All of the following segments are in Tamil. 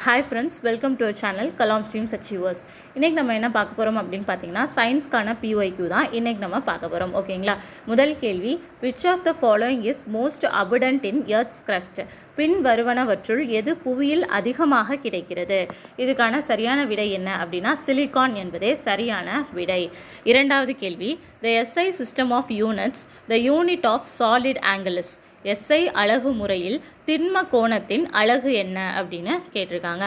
Hi friends, welcome to our channel Kalam Streams Achievers. இன்னைக்கு நம்ம என்ன பார்க்க போறோம் அப்படினு பாத்தீங்கன்னா சயின்ஸ்கான PYQ தான் இன்னைக்கு நம்ம பார்க்க போறோம். ஓகேங்களா? முதல் கேள்வி, which of the following is most abundant in earth's crust? பின் வருவனவற்றுள் எது புவியில் அதிகமாக கிடைக்கிறது? இதுக்கான சரியான விடை என்ன அப்படினா சிலிகான் என்பதே சரியான விடை. இரண்டாவது கேள்வி, the SI system of units, the unit of solid angle is. SI அலகு முறையில் திண்ம கோணத்தின் அலகு என்ன அப்படின்னு கேட்டிருக்காங்க.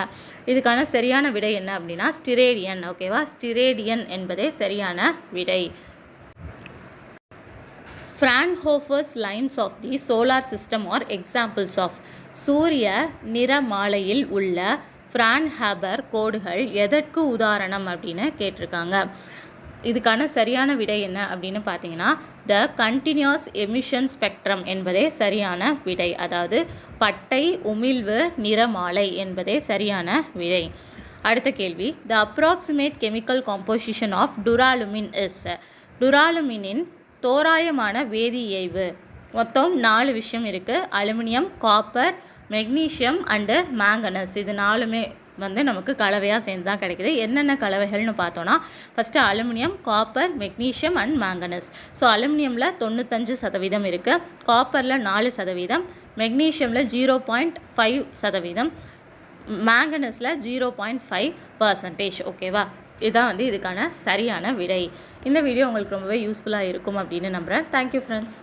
இதுக்கான சரியான விடை என்ன அப்படின்னா ஸ்டிரேடியன். ஓகேவா? ஸ்டிரேடியன் என்பதே சரியான விடை. Fraunhofer's lines of the solar system are examples of. சூரிய நிறமாலையில் உள்ள ஃப்ரான்ஹாபர் கோடுகள் எதற்கு உதாரணம் அப்படின்னு கேட்டிருக்காங்க. இதுக்கான சரியான விடை என்ன அப்படின்னு பார்த்தீங்கன்னா த கண்டினியூஸ் எமிஷன் ஸ்பெக்ட்ரம் என்பதே சரியான விடை. அதாவது பட்டை உமிழ்வு நிறமாலை என்பதே சரியான விடை. அடுத்த கேள்வி, the approximate chemical composition of duralumin is. டுராலுமினின் தோராயமான வேதியியைவு மொத்தம் 4 விஷயம் இருக்குது. Aluminium, copper, magnesium and manganese. இது 4மே நமக்கு கலவையாக சேர்ந்து தான் கிடைக்குது. என்னென்ன கலவைகள்னு பார்த்தோன்னா first aluminium, copper, magnesium and manganese. So அலுமினியமில் 95% இருக்குது, காப்பரில் 4%, மெக்னீஷியமில் 0.5%, மேங்கனஸில் 0.5%. ஓகேவா? இதுதான் இதுக்கான சரியான விடை. இந்த வீடியோ உங்களுக்கு ரொம்பவே யூஸ்ஃபுல்லாக இருக்கும் அப்படின்னு நம்புகிறேன். Thank you friends.